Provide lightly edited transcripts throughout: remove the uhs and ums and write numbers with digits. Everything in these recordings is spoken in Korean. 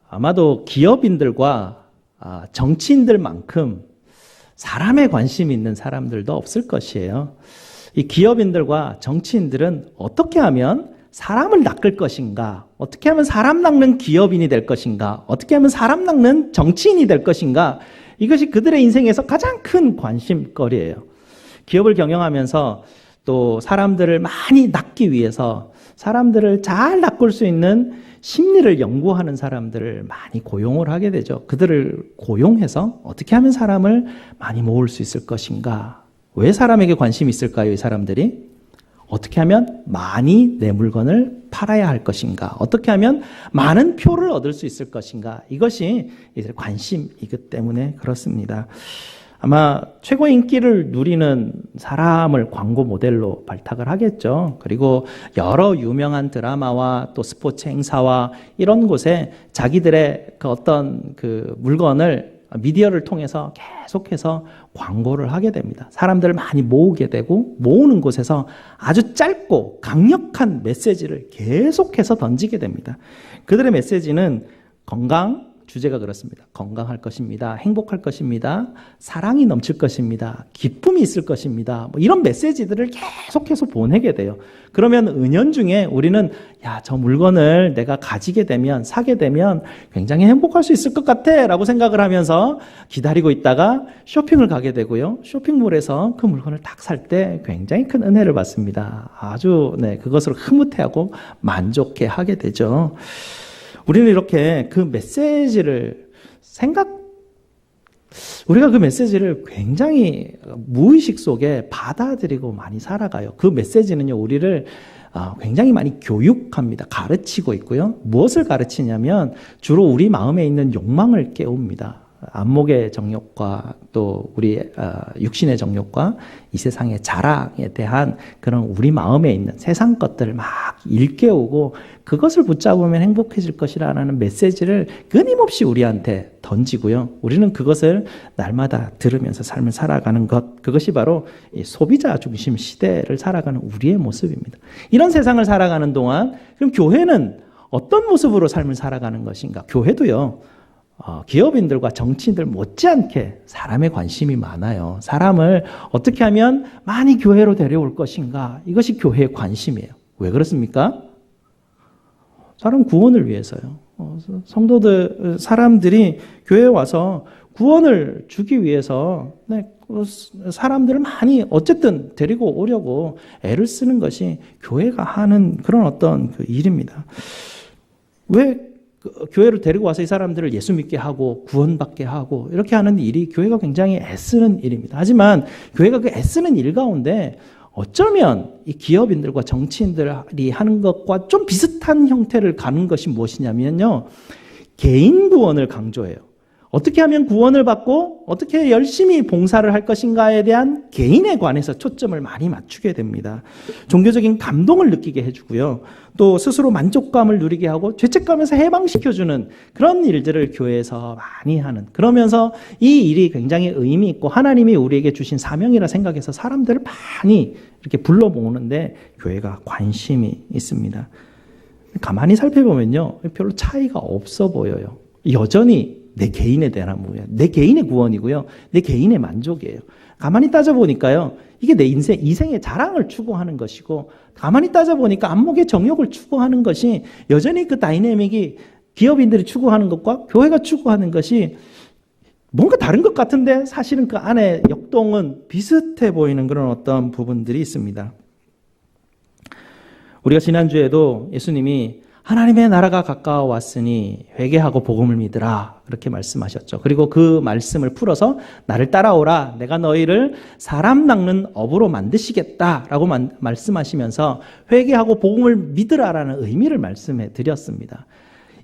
아마도 기업인들과 정치인들만큼 사람에 관심이 있는 사람들도 없을 것이에요. 이 기업인들과 정치인들은 어떻게 하면 사람을 낚을 것인가? 어떻게 하면 사람 낚는 기업인이 될 것인가? 어떻게 하면 사람 낚는 정치인이 될 것인가? 이것이 그들의 인생에서 가장 큰 관심거리예요. 기업을 경영하면서 또 사람들을 많이 낚기 위해서 사람들을 잘 낚을 수 있는 심리를 연구하는 사람들을 많이 고용을 하게 되죠. 그들을 고용해서 어떻게 하면 사람을 많이 모을 수 있을 것인가? 왜 사람에게 관심이 있을까요, 이 사람들이? 어떻게 하면 많이 내 물건을 팔아야 할 것인가? 어떻게 하면 많은 표를 얻을 수 있을 것인가? 이것이 이들 관심이기 때문에 그렇습니다. 아마 최고 인기를 누리는 사람을 광고 모델로 발탁을 하겠죠. 그리고 여러 유명한 드라마와 또 스포츠 행사와 이런 곳에 자기들의 그 어떤 그 물건을 미디어를 통해서 계속해서 광고를 하게 됩니다. 사람들을 많이 모으게 되고 모으는 곳에서 아주 짧고 강력한 메시지를 계속해서 던지게 됩니다. 그들의 메시지는 건강, 주제가 그렇습니다. 건강할 것입니다. 행복할 것입니다. 사랑이 넘칠 것입니다. 기쁨이 있을 것입니다. 뭐 이런 메시지들을 계속해서 보내게 돼요. 그러면 은연중에 우리는 저 물건을 내가 가지게 되면, 사게 되면 굉장히 행복할 수 있을 것 같아 라고 생각을 하면서 기다리고 있다가 쇼핑을 가게 되고요. 쇼핑몰에서 그 물건을 딱 살 때 굉장히 큰 은혜를 받습니다. 아주 그것으로 흐뭇해하고 만족해 하게 되죠. 우리는 이렇게 그 메시지를 우리가 그 메시지를 굉장히 무의식 속에 받아들이고 많이 살아가요. 그 메시지는요, 우리를 굉장히 많이 교육합니다. 가르치고 있고요. 무엇을 가르치냐면 주로 우리 마음에 있는 욕망을 깨웁니다. 안목의 정욕과 또 우리 육신의 정욕과 이 세상의 자랑에 대한 그런 우리 마음에 있는 세상 것들을 막 일깨우고 그것을 붙잡으면 행복해질 것이라는 메시지를 끊임없이 우리한테 던지고요. 우리는 그것을 날마다 들으면서 삶을 살아가는 것, 그것이 바로 이 소비자 중심 시대를 살아가는 우리의 모습입니다. 이런 세상을 살아가는 동안 그럼 교회는 어떤 모습으로 삶을 살아가는 것인가? 교회도요, 기업인들과 정치인들 못지않게 사람에 관심이 많아요. 사람을 어떻게 하면 많이 교회로 데려올 것인가? 이것이 교회의 관심이에요. 왜 그렇습니까? 사람 구원을 위해서요. 사람들이 교회에 와서 구원을 주기 위해서 사람들을 많이 어쨌든 데리고 오려고 애를 쓰는 것이 교회가 하는 그런 어떤 그 일입니다. 왜 교회를 데리고 와서 이 사람들을 예수 믿게 하고 구원받게 하고 이렇게 하는 일이 교회가 굉장히 애쓰는 일입니다. 하지만 교회가 그 애쓰는 일 가운데 어쩌면 이 기업인들과 정치인들이 하는 것과 좀 비슷한 형태를 가는 것이 무엇이냐면요, 개인 구원을 강조해요. 어떻게 하면 구원을 받고 어떻게 열심히 봉사를 할 것인가에 대한 개인에 관해서 초점을 많이 맞추게 됩니다. 종교적인 감동을 느끼게 해주고요. 또 스스로 만족감을 누리게 하고 죄책감에서 해방시켜주는 그런 일들을 교회에서 많이 하는, 그러면서 이 일이 굉장히 의미 있고 하나님이 우리에게 주신 사명이라 생각해서 사람들을 많이 이렇게 불러 모으는데 교회가 관심이 있습니다. 가만히 살펴보면요, 별로 차이가 없어 보여요. 여전히 내 개인에 대한 뭐예요? 내 개인의 구원이고요. 내 개인의 만족이에요. 가만히 따져보니까요, 이게 내 이생의 자랑을 추구하는 것이고, 가만히 따져보니까 안목의 정욕을 추구하는 것이 여전히 그 다이내믹이 기업인들이 추구하는 것과 교회가 추구하는 것이 뭔가 다른 것 같은데 사실은 그 안에 역동은 비슷해 보이는 그런 어떤 부분들이 있습니다. 우리가 지난주에도 예수님이 하나님의 나라가 가까워왔으니 회개하고 복음을 믿으라 그렇게 말씀하셨죠. 그리고 그 말씀을 풀어서 나를 따라오라, 내가 너희를 사람 낚는 어부로 만드시겠다라고 말씀하시면서 회개하고 복음을 믿으라라는 의미를 말씀해 드렸습니다.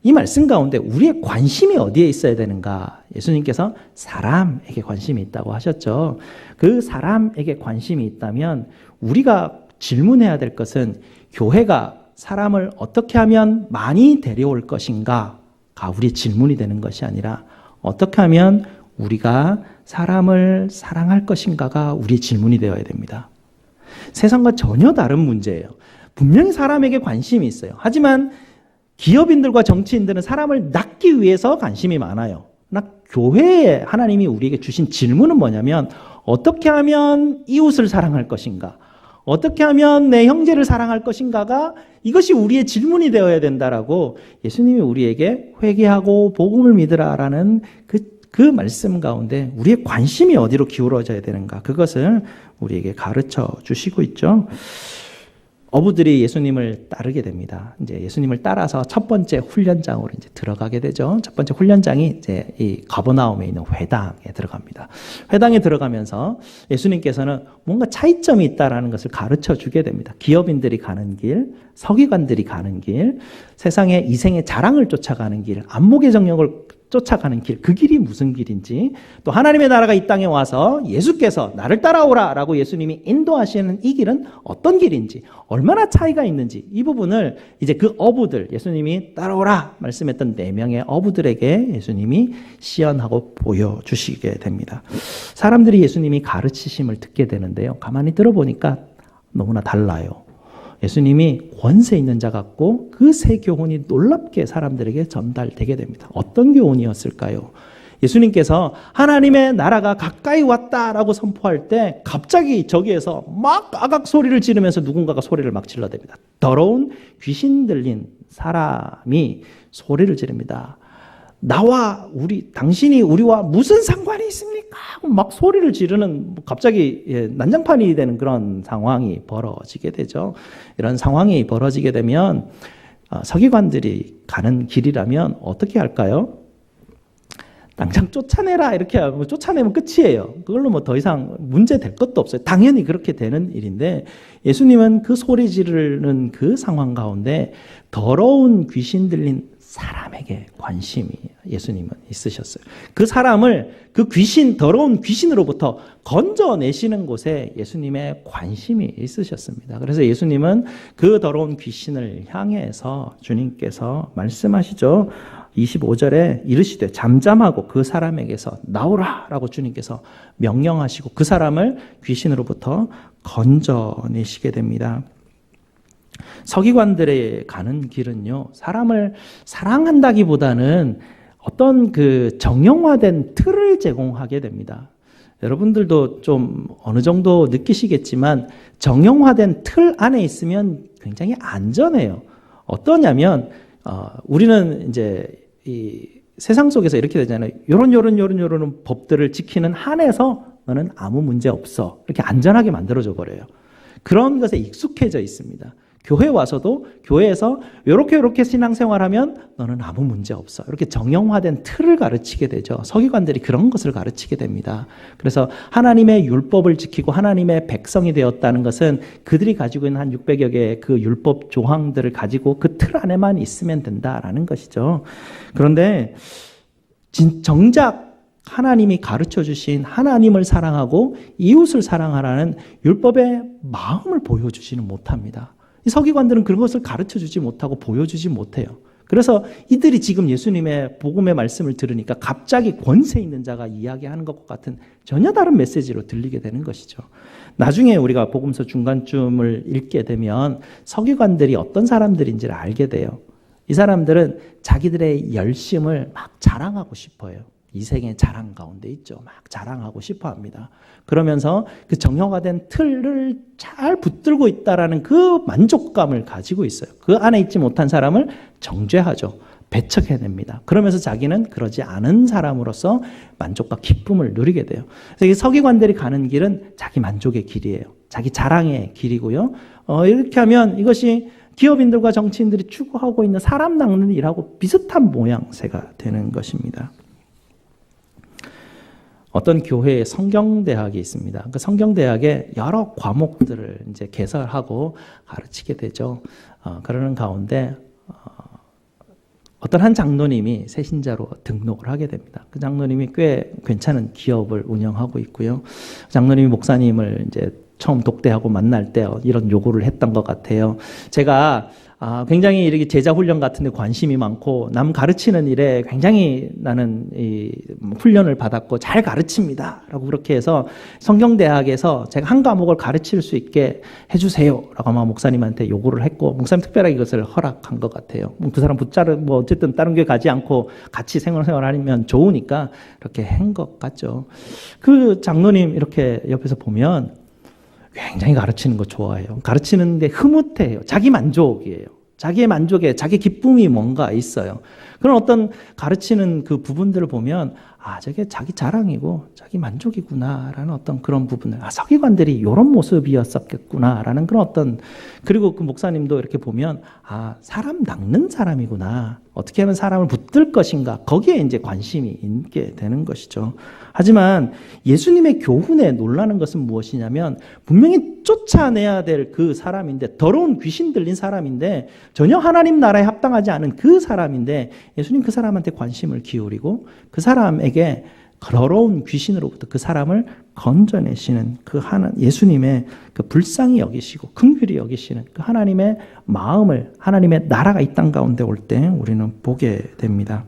이 말씀 가운데 우리의 관심이 어디에 있어야 되는가? 예수님께서 사람에게 관심이 있다고 하셨죠. 그 사람에게 관심이 있다면 우리가 질문해야 될 것은 교회가 사람을 어떻게 하면 많이 데려올 것인가가 우리의 질문이 되는 것이 아니라 어떻게 하면 우리가 사람을 사랑할 것인가가 우리의 질문이 되어야 됩니다. 세상과 전혀 다른 문제예요. 분명히 사람에게 관심이 있어요. 하지만 기업인들과 정치인들은 사람을 낳기 위해서 관심이 많아요. 그러나 교회에 하나님이 우리에게 주신 질문은 뭐냐면 어떻게 하면 이웃을 사랑할 것인가? 어떻게 하면 내 형제를 사랑할 것인가가 이것이 우리의 질문이 되어야 된다라고 예수님이 우리에게 회개하고 복음을 믿으라라는 그 말씀 가운데 우리의 관심이 어디로 기울어져야 되는가? 그것을 우리에게 가르쳐 주시고 있죠. 어부들이 예수님을 따르게 됩니다. 이제 예수님을 따라서 첫 번째 훈련장으로 이제 들어가게 되죠. 첫 번째 훈련장이 이제 이 가버나움에 있는 회당에 들어갑니다. 회당에 들어가면서 예수님께서는 뭔가 차이점이 있다라는 것을 가르쳐 주게 됩니다. 기업인들이 가는 길, 서기관들이 가는 길, 세상의 이생의 자랑을 쫓아가는 길, 안목의 정력을 쫓아가는 길, 그 길이 무슨 길인지, 또 하나님의 나라가 이 땅에 와서 예수께서 나를 따라오라 라고 예수님이 인도하시는 이 길은 어떤 길인지, 얼마나 차이가 있는지, 이 부분을 이제 그 어부들, 예수님이 따라오라 말씀했던 4명의 어부들에게 예수님이 시연하고 보여주시게 됩니다. 사람들이 예수님이 가르치심을 듣게 되는데요, 가만히 들어보니까 너무나 달라요. 예수님이 권세 있는 자 같고 그 세 교훈이 놀랍게 사람들에게 전달되게 됩니다. 어떤 교훈이었을까요? 예수님께서 하나님의 나라가 가까이 왔다라고 선포할 때 갑자기 저기에서 막 아각 소리를 지르면서 누군가가 소리를 막 질러댑니다. 더러운 귀신 들린 사람이 소리를 지릅니다. 나와 당신이 우리와 무슨 상관이 있습니까? 막 소리를 지르는 갑자기 난장판이 되는 그런 상황이 벌어지게 되죠. 이런 상황이 벌어지게 되면 서기관들이 가는 길이라면 어떻게 할까요? 당장 쫓아내라 이렇게 하면 쫓아내면 끝이에요. 그걸로 뭐 더 이상 문제 될 것도 없어요. 당연히 그렇게 되는 일인데 예수님은 그 소리 지르는 그 상황 가운데 더러운 귀신 들린 사람에게 관심이 예수님은 있으셨어요. 그 사람을 그 더러운 귀신으로부터 건져내시는 곳에 예수님의 관심이 있으셨습니다. 그래서 예수님은 그 더러운 귀신을 향해서 주님께서 말씀하시죠. 25절에 이르시되 잠잠하고 그 사람에게서 나오라 라고 주님께서 명령하시고 그 사람을 귀신으로부터 건져내시게 됩니다. 서기관들의 가는 길은요, 사람을 사랑한다기보다는 어떤 그 정형화된 틀을 제공하게 됩니다. 여러분들도 좀 어느 정도 느끼시겠지만 정형화된 틀 안에 있으면 굉장히 안전해요. 어떠냐면 우리는 이제 이 세상 속에서 이렇게 되잖아요. 요런 법들을 지키는 한에서 너는 아무 문제 없어. 이렇게 안전하게 만들어져 버려요. 그런 것에 익숙해져 있습니다. 교회 와서도 교회에서 요렇게 신앙생활하면 너는 아무 문제 없어. 이렇게 정형화된 틀을 가르치게 되죠. 서기관들이 그런 것을 가르치게 됩니다. 그래서 하나님의 율법을 지키고 하나님의 백성이 되었다는 것은 그들이 가지고 있는 한 600여 개의 그 율법 조항들을 가지고 그 틀 안에만 있으면 된다라는 것이죠. 그런데 정작 하나님이 가르쳐 주신 하나님을 사랑하고 이웃을 사랑하라는 율법의 마음을 보여주지는 못합니다. 이 서기관들은 그런 것을 가르쳐 주지 못하고 보여주지 못해요. 그래서 이들이 지금 예수님의 복음의 말씀을 들으니까 갑자기 권세 있는 자가 이야기하는 것과 같은 전혀 다른 메시지로 들리게 되는 것이죠. 나중에 우리가 복음서 중간쯤을 읽게 되면 서기관들이 어떤 사람들인지를 알게 돼요. 이 사람들은 자기들의 열심을 막 자랑하고 싶어요. 이생의 자랑 가운데 있죠. 막 자랑하고 싶어 합니다. 그러면서 그 정형화된 틀을 잘 붙들고 있다라는 그 만족감을 가지고 있어요. 그 안에 있지 못한 사람을 정죄하죠. 배척해냅니다. 그러면서 자기는 그러지 않은 사람으로서 만족과 기쁨을 누리게 돼요. 그래서 이 서기관들이 가는 길은 자기 만족의 길이에요. 자기 자랑의 길이고요. 이렇게 하면 이것이 기업인들과 정치인들이 추구하고 있는 사람 낚는 일하고 비슷한 모양새가 되는 것입니다. 어떤 교회에 성경대학이 있습니다. 그 성경대학에 여러 과목들을 이제 개설하고 가르치게 되죠. 그러는 가운데 어떤 한 장로님이 새신자로 등록을 하게 됩니다. 그 장로님이 꽤 괜찮은 기업을 운영하고 있고요. 장로님이 목사님을 이제 처음 독대하고 만날 때 이런 요구를 했던 것 같아요. 제가 굉장히 이렇게 제자 훈련 같은 데 관심이 많고 남 가르치는 일에 굉장히 나는 이 훈련을 받았고 잘 가르칩니다 라고 그렇게 해서 성경대학에서 제가 한 과목을 가르칠 수 있게 해주세요 라고 아마 목사님한테 요구를 했고 목사님 특별하게 이것을 허락한 것 같아요. 그 사람 뭐 어쨌든 다른 교회 가지 않고 같이 생활하면 좋으니까 그렇게 한 것 같죠. 그 장로님 이렇게 옆에서 보면 굉장히 가르치는 거 좋아해요. 가르치는데 흐뭇해요. 자기 만족이에요. 자기의 만족에 자기 기쁨이 뭔가 있어요. 그런 어떤 가르치는 그 부분들을 보면 저게 자기 자랑이고 자기 만족이구나라는 어떤 그런 부분을 서기관들이 이런 모습이었었겠구나라는 그런 어떤 그리고 그 목사님도 이렇게 보면 사람 낚는 사람이구나. 어떻게 하면 사람을 붙들 것인가. 거기에 이제 관심이 있게 되는 것이죠. 하지만 예수님의 교훈에 놀라는 것은 무엇이냐면 분명히 쫓아내야 될 그 사람인데 더러운 귀신 들린 사람인데 전혀 하나님 나라에 합당하지 않은 그 사람인데 예수님 그 사람한테 관심을 기울이고 그 사람에게 더러운 귀신으로부터 그 사람을 건져내시는 그 예수님의 그 불쌍히 여기시고 긍휼히 여기시는 그 하나님의 마음을 하나님의 나라가 이 땅 가운데 올 때 우리는 보게 됩니다.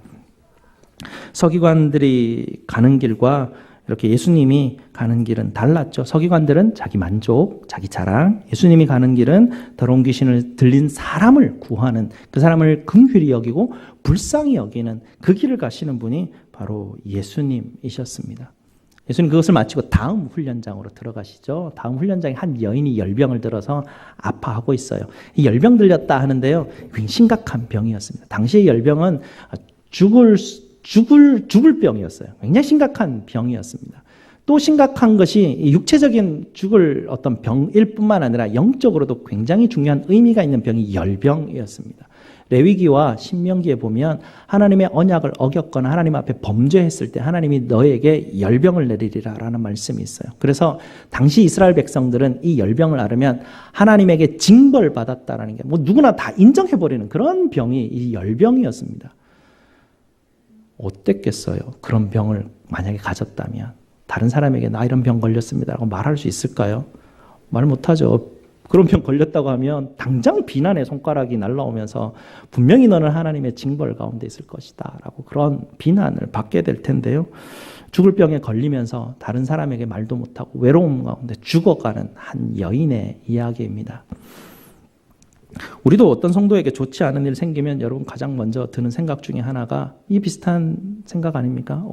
서기관들이 가는 길과 이렇게 예수님이 가는 길은 달랐죠. 서기관들은 자기 만족, 자기 자랑. 예수님이 가는 길은 더러운 귀신을 들린 사람을 구하는 그 사람을 긍휼히 여기고 불쌍히 여기는 그 길을 가시는 분이 바로 예수님이셨습니다. 예수님 그것을 마치고 다음 훈련장으로 들어가시죠. 다음 훈련장에 한 여인이 열병을 들어서 아파하고 있어요. 이 열병 들렸다 하는데요. 굉장히 심각한 병이었습니다. 당시의 열병은 죽을 병이었어요. 굉장히 심각한 병이었습니다. 또 심각한 것이 육체적인 죽을 어떤 병일 뿐만 아니라 영적으로도 굉장히 중요한 의미가 있는 병이 열병이었습니다. 레위기와 신명기에 보면 하나님의 언약을 어겼거나 하나님 앞에 범죄했을 때 하나님이 너에게 열병을 내리리라 라는 말씀이 있어요. 그래서 당시 이스라엘 백성들은 이 열병을 앓으면 하나님에게 징벌받았다라는 게 누구나 다 인정해버리는 그런 병이 이 열병이었습니다. 어땠겠어요? 그런 병을 만약에 가졌다면 다른 사람에게 나 이런 병 걸렸습니다라고 말할 수 있을까요? 말 못하죠. 그런 병 걸렸다고 하면 당장 비난의 손가락이 날라오면서 분명히 너는 하나님의 징벌 가운데 있을 것이다 라고 그런 비난을 받게 될 텐데요. 죽을 병에 걸리면서 다른 사람에게 말도 못하고 외로움 가운데 죽어가는 한 여인의 이야기입니다. 우리도 어떤 성도에게 좋지 않은 일 생기면 여러분 가장 먼저 드는 생각 중에 하나가 이 비슷한 생각 아닙니까?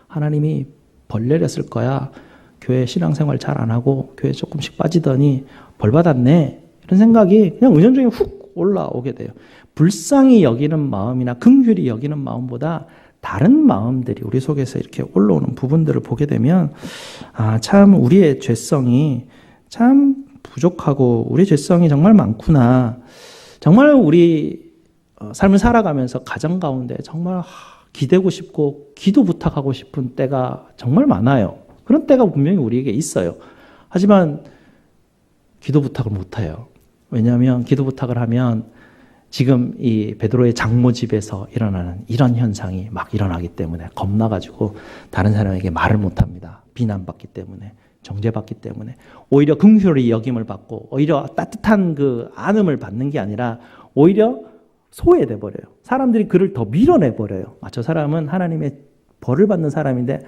하나님이 벌 내렸을 거야. 교회 신앙생활 잘 안 하고 교회 조금씩 빠지더니 벌 받았네. 이런 생각이 그냥 은연중에 훅 올라오게 돼요. 불쌍히 여기는 마음이나 긍휼히 여기는 마음보다 다른 마음들이 우리 속에서 이렇게 올라오는 부분들을 보게 되면 참 우리의 죄성이 참 부족하고 우리 죄성이 정말 많구나. 정말 우리 삶을 살아가면서 가정 가운데 정말 기대고 싶고 기도 부탁하고 싶은 때가 정말 많아요. 그런 때가 분명히 우리에게 있어요. 하지만 기도 부탁을 못해요. 왜냐하면 기도 부탁을 하면 지금 이 베드로의 장모 집에서 일어나는 이런 현상이 막 일어나기 때문에 겁나가지고 다른 사람에게 말을 못합니다. 비난받기 때문에. 정죄받기 때문에 오히려 긍휼히 여김을 받고 오히려 따뜻한 그 안음을 받는 게 아니라 오히려 소외돼 버려요. 사람들이 그를 더 밀어내 버려요. 저 사람은 하나님의 벌을 받는 사람인데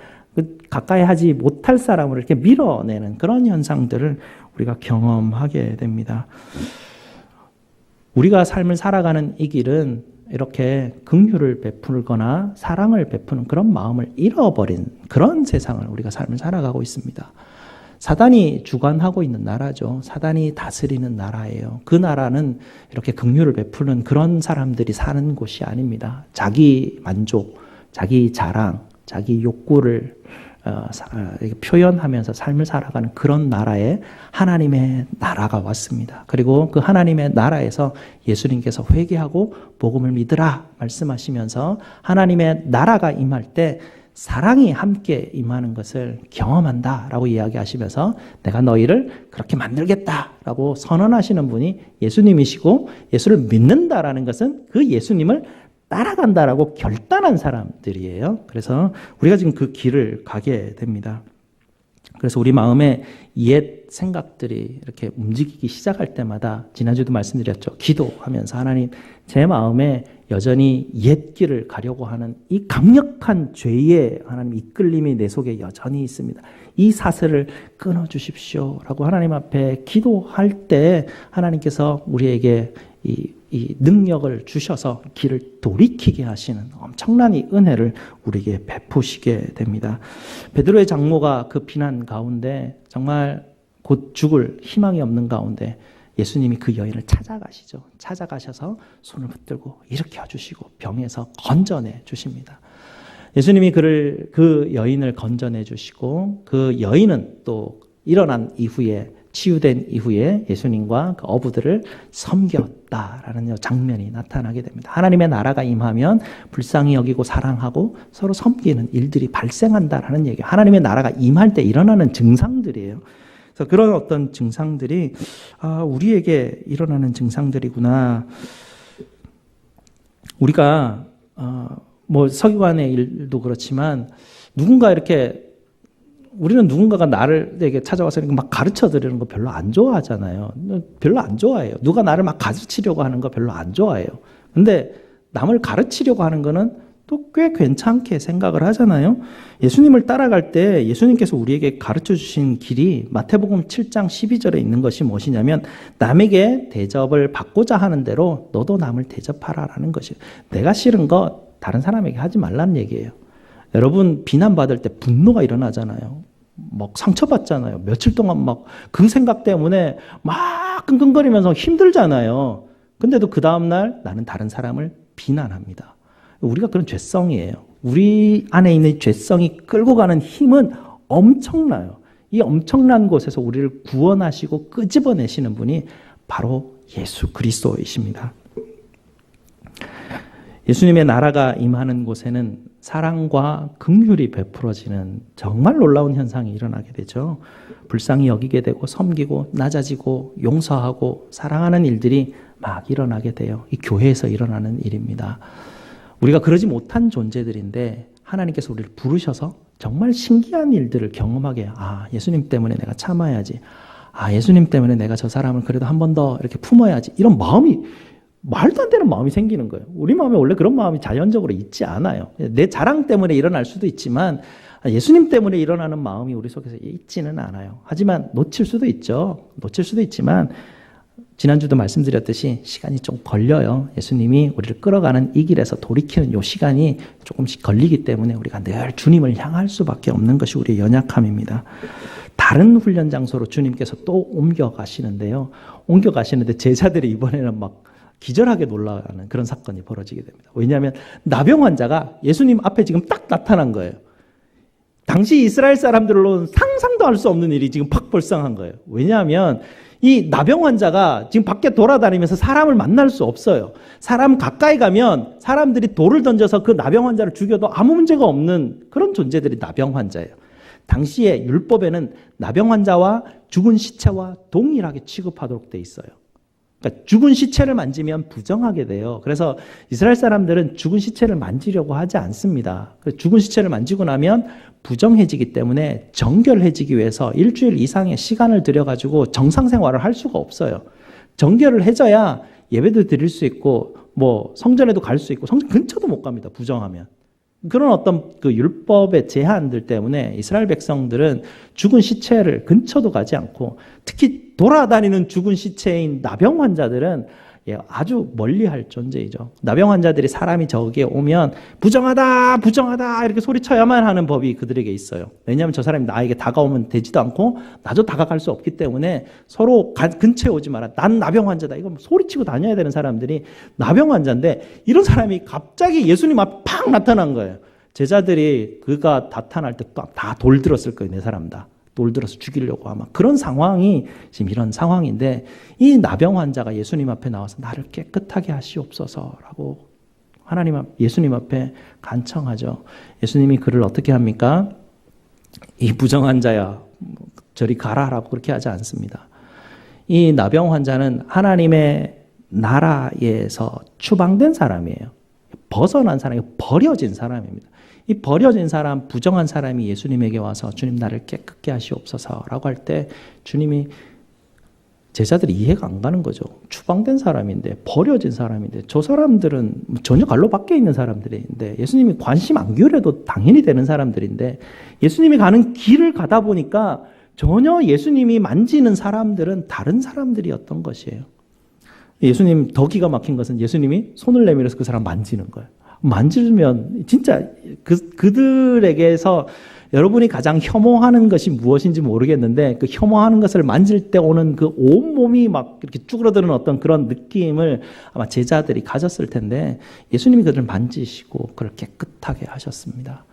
가까이 하지 못할 사람을 이렇게 밀어내는 그런 현상들을 우리가 경험하게 됩니다. 우리가 삶을 살아가는 이 길은 이렇게 긍휼을 베풀거나 사랑을 베푸는 그런 마음을 잃어버린 그런 세상을 우리가 삶을 살아가고 있습니다. 사단이 주관하고 있는 나라죠. 사단이 다스리는 나라예요. 그 나라는 이렇게 긍휼을 베푸는 그런 사람들이 사는 곳이 아닙니다. 자기 만족, 자기 자랑, 자기 욕구를 표현하면서 삶을 살아가는 그런 나라에 하나님의 나라가 왔습니다. 그리고 그 하나님의 나라에서 예수님께서 회개하고 복음을 믿으라 말씀하시면서 하나님의 나라가 임할 때 사랑이 함께 임하는 것을 경험한다라고 이야기하시면서 내가 너희를 그렇게 만들겠다라고 선언하시는 분이 예수님이시고 예수를 믿는다라는 것은 그 예수님을 따라간다라고 결단한 사람들이에요. 그래서 우리가 지금 그 길을 가게 됩니다. 그래서 우리 마음에 옛 생각들이 이렇게 움직이기 시작할 때마다 지난주도 말씀드렸죠. 기도하면서 하나님, 제 마음에 여전히 옛 길을 가려고 하는 이 강력한 죄의 하나님 이끌림이 내 속에 여전히 있습니다. 이 사슬을 끊어주십시오라고 하나님 앞에 기도할 때 하나님께서 우리에게 이 능력을 주셔서 길을 돌이키게 하시는 엄청난 이 은혜를 우리에게 베푸시게 됩니다. 베드로의 장모가 그 비난 가운데 정말 곧 죽을 희망이 없는 가운데 예수님이 그 여인을 찾아가시죠. 찾아가셔서 손을 붙들고 일으켜 주시고 병에서 건져내 주십니다. 예수님이 그 여인을 건져내 주시고 그 여인은 또 일어난 이후에 치유된 이후에 예수님과 그 어부들을 섬겼다라는 장면이 나타나게 됩니다. 하나님의 나라가 임하면 불쌍히 여기고 사랑하고 서로 섬기는 일들이 발생한다라는 얘기예요. 하나님의 나라가 임할 때 일어나는 증상들이에요. 그래서 그런 어떤 증상들이 우리에게 일어나는 증상들이구나. 우리가 뭐 서기관의 일도 그렇지만 누군가 이렇게 우리는 누군가가 나를 찾아와서 막 가르쳐 드리는 거 별로 안 좋아하잖아요. 별로 안 좋아해요. 누가 나를 막 가르치려고 하는 거 별로 안 좋아해요. 근데 남을 가르치려고 하는 거는 또 꽤 괜찮게 생각을 하잖아요. 예수님을 따라갈 때 예수님께서 우리에게 가르쳐 주신 길이 마태복음 7장 12절에 있는 것이 무엇이냐면 남에게 대접을 받고자 하는 대로 너도 남을 대접하라라는 것이에요. 내가 싫은 거 다른 사람에게 하지 말라는 얘기예요. 여러분 비난받을 때 분노가 일어나잖아요. 막 상처받잖아요. 며칠 동안 막 그 생각 때문에 막 끙끙거리면서 힘들잖아요. 근데도 그 다음날 나는 다른 사람을 비난합니다. 우리가 그런 죄성이에요. 우리 안에 있는 죄성이 끌고 가는 힘은 엄청나요. 이 엄청난 곳에서 우리를 구원하시고 끄집어내시는 분이 바로 예수 그리스도이십니다. 예수님의 나라가 임하는 곳에는 사랑과 긍휼이 베풀어지는 정말 놀라운 현상이 일어나게 되죠. 불쌍히 여기게 되고 섬기고 낮아지고 용서하고 사랑하는 일들이 막 일어나게 돼요. 이 교회에서 일어나는 일입니다. 우리가 그러지 못한 존재들인데 하나님께서 우리를 부르셔서 정말 신기한 일들을 경험하게 해요. 예수님 때문에 내가 참아야지. 예수님 때문에 내가 저 사람을 그래도 한 번 더 이렇게 품어야지. 이런 마음이 말도 안 되는 마음이 생기는 거예요. 우리 마음에 원래 그런 마음이 자연적으로 있지 않아요. 내 자랑 때문에 일어날 수도 있지만 예수님 때문에 일어나는 마음이 우리 속에서 있지는 않아요. 하지만 놓칠 수도 있죠. 놓칠 수도 있지만 지난주도 말씀드렸듯이 시간이 좀 걸려요. 예수님이 우리를 끌어가는 이 길에서 돌이키는 이 시간이 조금씩 걸리기 때문에 우리가 늘 주님을 향할 수밖에 없는 것이 우리의 연약함입니다. 다른 훈련 장소로 주님께서 또 옮겨가시는데요. 옮겨가시는데 제자들이 이번에는 막 기절하게 놀라는 그런 사건이 벌어지게 됩니다. 왜냐하면 나병 환자가 예수님 앞에 지금 딱 나타난 거예요. 당시 이스라엘 사람들로는 상상도 할 수 없는 일이 지금 팍 발생한 거예요. 왜냐하면 이 나병 환자가 지금 밖에 돌아다니면서 사람을 만날 수 없어요. 사람 가까이 가면 사람들이 돌을 던져서 그 나병 환자를 죽여도 아무 문제가 없는 그런 존재들이 나병 환자예요. 당시에 율법에는 나병 환자와 죽은 시체와 동일하게 취급하도록 돼 있어요. 그러니까 죽은 시체를 만지면 부정하게 돼요. 그래서 이스라엘 사람들은 죽은 시체를 만지려고 하지 않습니다. 죽은 시체를 만지고 나면 부정해지기 때문에 정결해지기 위해서 일주일 이상의 시간을 들여가지고 정상 생활을 할 수가 없어요. 정결을 해줘야 예배도 드릴 수 있고 뭐 성전에도 갈 수 있고 성전 근처도 못 갑니다. 부정하면. 그런 어떤 그 율법의 제한들 때문에 이스라엘 백성들은 죽은 시체를 근처도 가지 않고 특히 돌아다니는 죽은 시체인 나병 환자들은 아주 멀리할 존재이죠. 나병 환자들이 사람이 저기에 오면 부정하다 부정하다 이렇게 소리쳐야만 하는 법이 그들에게 있어요. 왜냐하면 저 사람이 나에게 다가오면 되지도 않고 나도 다가갈 수 없기 때문에 서로 근처에 오지 마라. 난 나병 환자다. 이거 소리치고 다녀야 되는 사람들이 나병 환자인데 이런 사람이 갑자기 예수님 앞에 팍 나타난 거예요. 제자들이 그가 나타날 때 다 돌 들었을 거예요. 내 사람 다. 돌 들어서 죽이려고 아마 그런 상황이 지금 이런 상황인데 이 나병 환자가 예수님 앞에 나와서 나를 깨끗하게 하시옵소서라고 예수님 앞에 간청하죠. 예수님이 그를 어떻게 합니까? 이 부정 환자야 저리 가라라고 그렇게 하지 않습니다. 이 나병 환자는 하나님의 나라에서 추방된 사람이에요. 벗어난 사람이 버려진 사람입니다. 이 버려진 사람, 부정한 사람이 예수님에게 와서 주님 나를 깨끗게 하시옵소서라고 할 때 주님이 제자들이 이해가 안 가는 거죠. 추방된 사람인데, 버려진 사람인데, 저 사람들은 전혀 갈로 밖에 있는 사람들인데, 예수님이 관심 안 기울여도 당연히 되는 사람들인데, 예수님이 가는 길을 가다 보니까 전혀 예수님이 만지는 사람들은 다른 사람들이었던 것이에요. 예수님 더 기가 막힌 것은 예수님이 손을 내밀어서 그 사람 만지는 거예요. 만지면 진짜 그들에게서 여러분이 가장 혐오하는 것이 무엇인지 모르겠는데 그 혐오하는 것을 만질 때 오는 그 온몸이 막 이렇게 쭈그러드는 어떤 그런 느낌을 아마 제자들이 가졌을 텐데 예수님이 그들을 만지시고 그걸 깨끗하게 하셨습니다.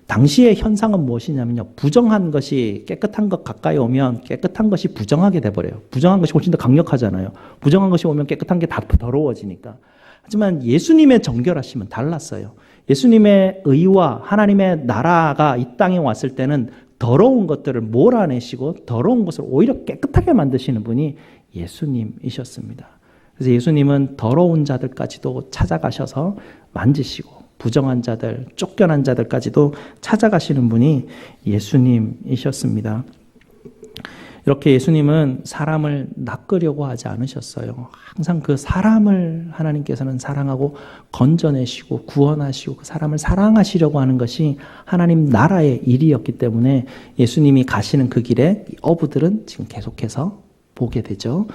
당시의 현상은 무엇이냐면요. 부정한 것이 깨끗한 것 가까이 오면 깨끗한 것이 부정하게 돼버려요. 부정한 것이 훨씬 더 강력하잖아요. 부정한 것이 오면 깨끗한 게 다 더러워지니까. 하지만 예수님의 정결하심은 달랐어요. 예수님의 의와 하나님의 나라가 이 땅에 왔을 때는 더러운 것들을 몰아내시고 더러운 것을 오히려 깨끗하게 만드시는 분이 예수님이셨습니다. 그래서 예수님은 더러운 자들까지도 찾아가셔서 만지시고 부정한 자들, 쫓겨난 자들까지도 찾아가시는 분이 예수님이셨습니다. 이렇게 예수님은 사람을 낚으려고 하지 않으셨어요. 항상 그 사람을 하나님께서는 사랑하고 건져내시고 구원하시고 그 사람을 사랑하시려고 하는 것이 하나님 나라의 일이었기 때문에 예수님이 가시는 그 길에 어부들은 지금 계속해서 보게 되죠.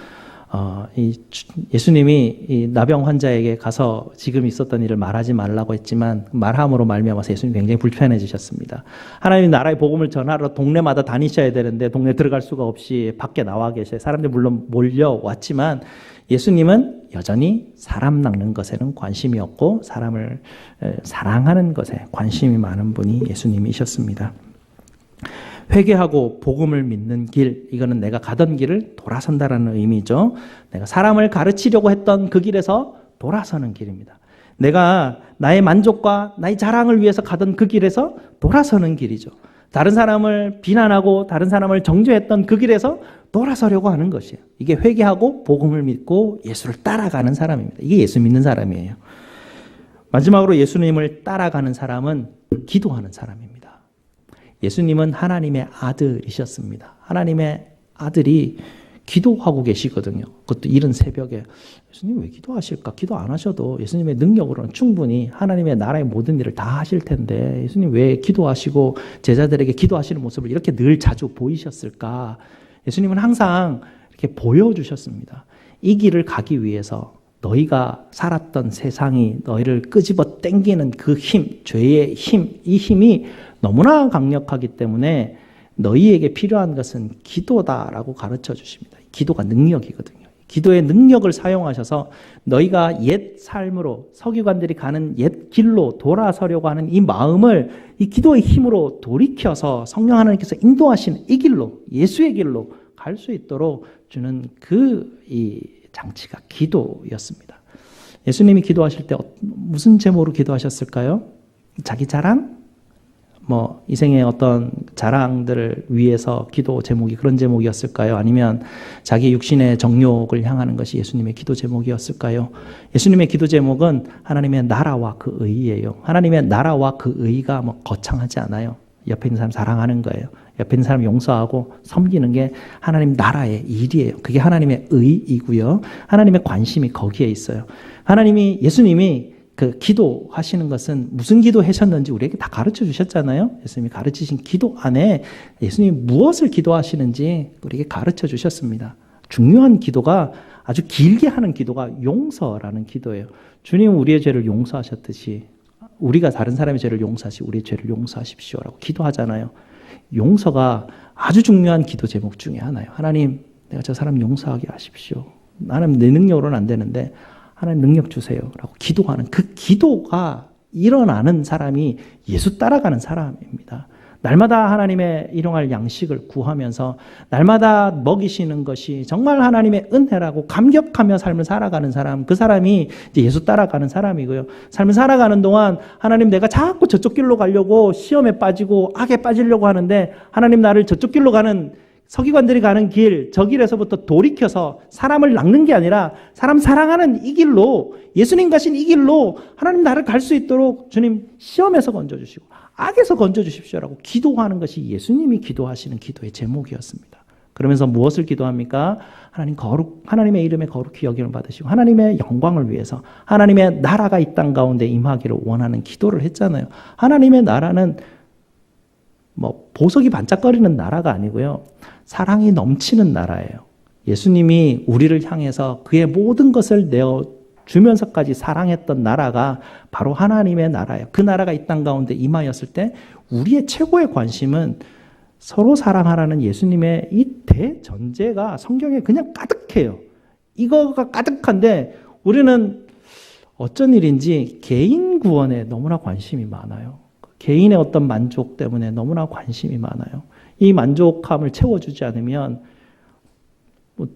예수님이 이 나병 환자에게 가서 지금 있었던 일을 말하지 말라고 했지만 말함으로 말미암아서 예수님이 굉장히 불편해지셨습니다. 하나님 나라의 복음을 전하러 동네마다 다니셔야 되는데 동네 들어갈 수가 없이 밖에 나와 계셔요. 사람들이 물론 몰려왔지만 예수님은 여전히 사람 낚는 것에는 관심이 없고 사람을 사랑하는 것에 관심이 많은 분이 예수님이셨습니다. 회개하고 복음을 믿는 길, 이거는 내가 가던 길을 돌아선다라는 의미죠. 내가 사람을 가르치려고 했던 그 길에서 돌아서는 길입니다. 내가 나의 만족과 나의 자랑을 위해서 가던 그 길에서 돌아서는 길이죠. 다른 사람을 비난하고 다른 사람을 정죄했던 그 길에서 돌아서려고 하는 것이에요. 이게 회개하고 복음을 믿고 예수를 따라가는 사람입니다. 이게 예수 믿는 사람이에요. 마지막으로 예수님을 따라가는 사람은 기도하는 사람입니다. 예수님은 하나님의 아들이셨습니다. 하나님의 아들이 기도하고 계시거든요. 그것도 이른 새벽에. 예수님 왜 기도하실까? 기도 안 하셔도 예수님의 능력으로는 충분히 하나님의 나라의 모든 일을 다 하실 텐데 예수님 왜 기도하시고 제자들에게 기도하시는 모습을 이렇게 늘 자주 보이셨을까? 예수님은 항상 이렇게 보여주셨습니다. 이 길을 가기 위해서 너희가 살았던 세상이 너희를 끄집어 당기는 그 힘, 죄의 힘, 이 힘이 너무나 강력하기 때문에 너희에게 필요한 것은 기도다라고 가르쳐 주십니다. 기도가 능력이거든요. 기도의 능력을 사용하셔서 너희가 옛 삶으로 서기관들이 가는 옛 길로 돌아서려고 하는 이 마음을 이 기도의 힘으로 돌이켜서 성령 하나님께서 인도하시는 이 길로 예수의 길로 갈 수 있도록 주는 이 장치가 기도였습니다. 예수님이 기도하실 때 무슨 제목으로 기도하셨을까요? 자기 자랑? 이 생의 어떤 자랑들을 위해서 기도 제목이 그런 제목이었을까요? 아니면 자기 육신의 정욕을 향하는 것이 예수님의 기도 제목이었을까요? 예수님의 기도 제목은 하나님의 나라와 그 의예요. 하나님의 나라와 그 의가 거창하지 않아요. 옆에 있는 사람 사랑하는 거예요. 옆에 있는 사람 용서하고 섬기는 게 하나님 나라의 일이에요. 그게 하나님의 의이고요. 하나님의 관심이 거기에 있어요. 예수님이 그 기도하시는 것은 무슨 기도 하셨는지 우리에게 다 가르쳐 주셨잖아요. 예수님이 가르치신 기도 안에 예수님이 무엇을 기도하시는지 우리에게 가르쳐 주셨습니다. 중요한 기도가 아주 길게 하는 기도가 용서라는 기도예요. 주님은 우리의 죄를 용서하셨듯이 우리가 다른 사람의 죄를 용서하시고 우리의 죄를 용서하십시오라고 기도하잖아요. 용서가 아주 중요한 기도 제목 중에 하나예요. 하나님, 내가 저 사람 용서하게 하십시오. 나는 내 능력으로는 안 되는데 하나님 능력 주세요 라고 기도하는 그 기도가 일어나는 사람이 예수 따라가는 사람입니다. 날마다 하나님의 일용할 양식을 구하면서 날마다 먹이시는 것이 정말 하나님의 은혜라고 감격하며 삶을 살아가는 사람, 그 사람이 이제 예수 따라가는 사람이고요. 삶을 살아가는 동안 하나님 내가 자꾸 저쪽 길로 가려고 시험에 빠지고 악에 빠지려고 하는데 하나님 나를 저쪽 길로 가는 서기관들이 가는 길, 저 길에서부터 돌이켜서 사람을 낚는 게 아니라 사람 사랑하는 이 길로, 예수님 가신 이 길로 하나님 나를 갈 수 있도록 주님 시험에서 건져주시고 악에서 건져주십시오라고 기도하는 것이 예수님이 기도하시는 기도의 제목이었습니다. 그러면서 무엇을 기도합니까? 하나님의 이름의 거룩히 여김을 받으시고 하나님의 영광을 위해서 하나님의 나라가 이 땅 가운데 임하기를 원하는 기도를 했잖아요. 하나님의 나라는 보석이 반짝거리는 나라가 아니고요. 사랑이 넘치는 나라예요. 예수님이 우리를 향해서 그의 모든 것을 내어주면서까지 사랑했던 나라가 바로 하나님의 나라예요. 그 나라가 이 땅 가운데 임하였을 때 우리의 최고의 관심은 서로 사랑하라는 예수님의 이 대전제가 성경에 그냥 가득해요. 이거가 가득한데 우리는 어쩐 일인지 개인 구원에 너무나 관심이 많아요. 개인의 어떤 만족 때문에 너무나 관심이 많아요. 이 만족함을 채워주지 않으면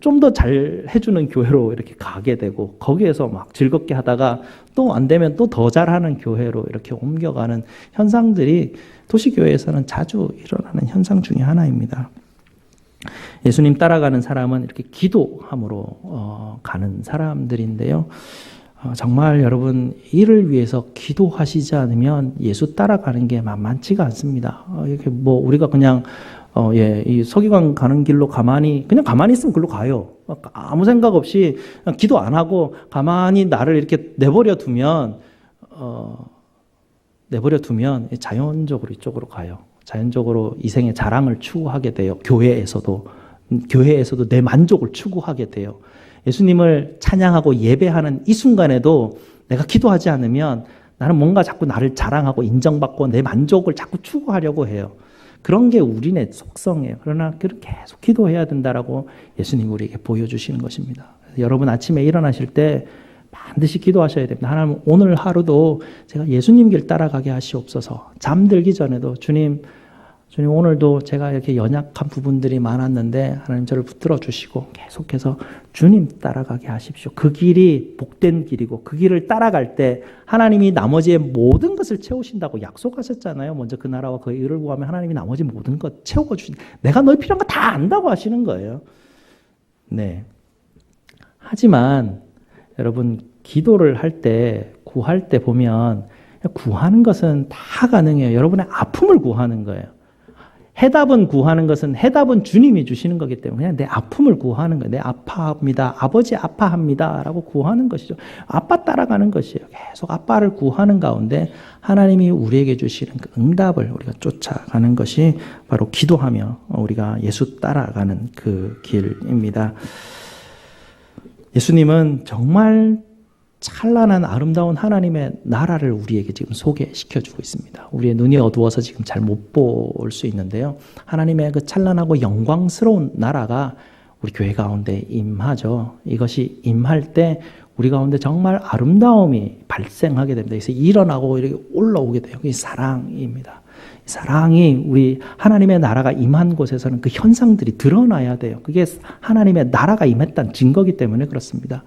좀 더 잘 해주는 교회로 이렇게 가게 되고 거기에서 막 즐겁게 하다가 또 안 되면 또 더 잘하는 교회로 이렇게 옮겨가는 현상들이 도시교회에서는 자주 일어나는 현상 중에 하나입니다. 예수님 따라가는 사람은 이렇게 기도함으로 가는 사람들인데요. 정말 여러분 이를 위해서 기도하시지 않으면 예수 따라가는 게 만만치가 않습니다. 이렇게 우리가 그냥 이 서기관 가는 길로 가만히 있으면 글로 가요. 아무 생각 없이 그냥 기도 안 하고 가만히 나를 이렇게 내버려 두면 자연적으로 이쪽으로 가요. 자연적으로 이생의 자랑을 추구하게 돼요. 교회에서도 내 만족을 추구하게 돼요. 예수님을 찬양하고 예배하는 이 순간에도 내가 기도하지 않으면 나는 뭔가 자꾸 나를 자랑하고 인정받고 내 만족을 자꾸 추구하려고 해요. 그런 게 우리네 속성이에요. 그러나 계속 기도해야 된다라고 예수님이 우리에게 보여주시는 것입니다. 여러분 아침에 일어나실 때 반드시 기도하셔야 됩니다. 하나님 오늘 하루도 제가 예수님 길 따라가게 하시옵소서. 잠들기 전에도 주님 오늘도 제가 이렇게 연약한 부분들이 많았는데 하나님 저를 붙들어 주시고 계속해서 주님 따라가게 하십시오. 그 길이 복된 길이고 그 길을 따라갈 때 하나님이 나머지의 모든 것을 채우신다고 약속하셨잖아요. 먼저 그 나라와 그 의를 구하면 하나님이 나머지 모든 것 채워 주신다. 내가 너희 필요한 거 다 안다고 하시는 거예요. 네. 하지만 여러분 기도를 할 때 구할 때 보면 구하는 것은 다 가능해요. 여러분의 아픔을 구하는 거예요. 해답은 주님이 주시는 거기 때문에 그냥 내 아픔을 구하는 거예요. 내 아파합니다. 아버지 아파합니다. 라고 구하는 것이죠. 아빠 따라가는 것이에요. 계속 아빠를 구하는 가운데 하나님이 우리에게 주시는 그 응답을 우리가 쫓아가는 것이 바로 기도하며 우리가 예수 따라가는 그 길입니다. 예수님은 정말 찬란한 아름다운 하나님의 나라를 우리에게 지금 소개시켜주고 있습니다. 우리의 눈이 어두워서 지금 잘 못 볼 수 있는데요. 하나님의 그 찬란하고 영광스러운 나라가 우리 교회 가운데 임하죠. 이것이 임할 때 우리 가운데 정말 아름다움이 발생하게 됩니다. 그래서 일어나고 이렇게 올라오게 돼요. 이 사랑입니다. 사랑이 우리 하나님의 나라가 임한 곳에서는 그 현상들이 드러나야 돼요. 그게 하나님의 나라가 임했다는 증거이기 때문에 그렇습니다.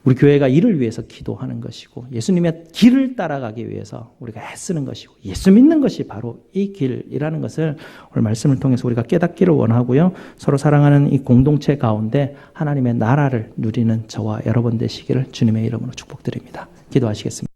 우리 교회가 이를 위해서 기도하는 것이고 예수님의 길을 따라가기 위해서 우리가 애쓰는 것이고 예수 믿는 것이 바로 이 길이라는 것을 오늘 말씀을 통해서 우리가 깨닫기를 원하고요. 서로 사랑하는 이 공동체 가운데 하나님의 나라를 누리는 저와 여러분 되시기를 주님의 이름으로 축복드립니다. 기도하시겠습니다.